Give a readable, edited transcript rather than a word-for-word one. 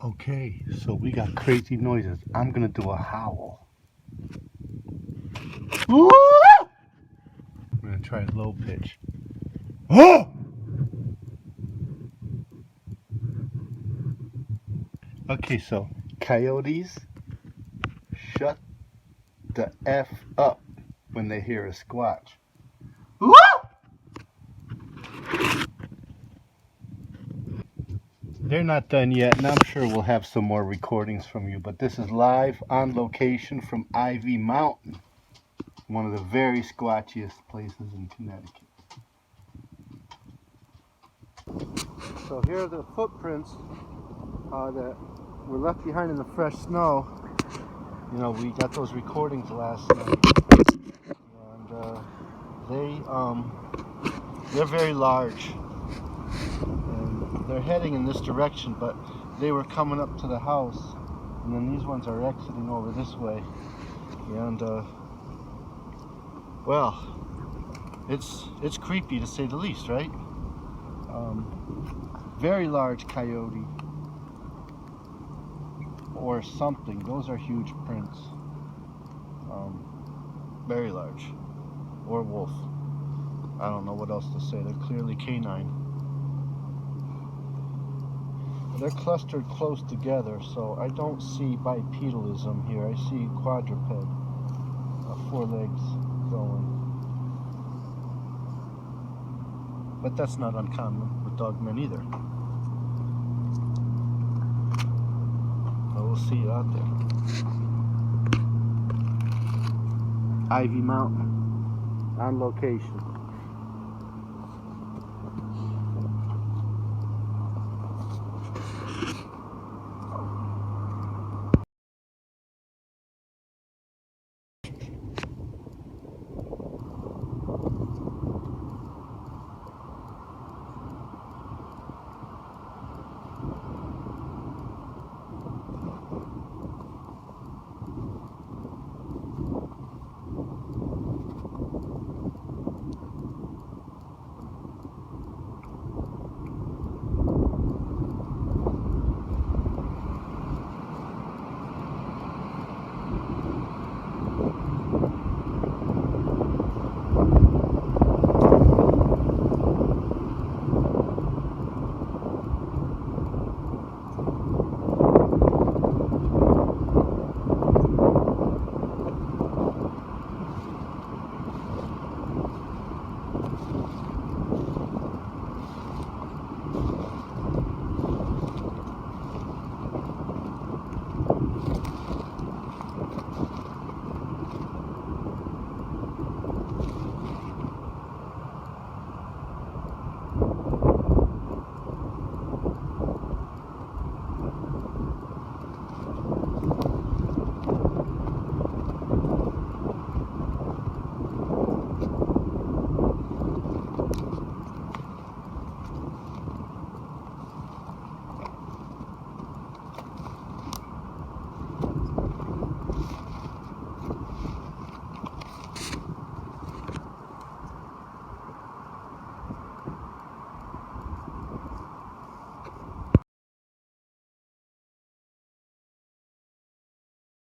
Okay, so we got crazy noises. I'm gonna do a howl. I'm gonna try low pitch. Okay, so coyotes shut the F up when they hear a squatch. They're not done yet, and I'm sure we'll have some more recordings from you, but this is live on location from Ivy Mountain, one of the very squatchiest places in Connecticut. So here are the footprints that were left behind in the fresh snow. You know, we got those recordings last night, and they're very large. They're heading in this direction, but they were coming up to the house, and then these ones are exiting over this way. And well, it's creepy to say the least, right? Very large coyote or something. Those are huge prints. Very large, or wolf. I don't know what else to say. They're clearly canine. They're clustered close together, so I don't see bipedalism here. I see quadruped, 4 legs going. But that's not uncommon with dogmen either. But we'll see you out there. Ivy Mountain, on location.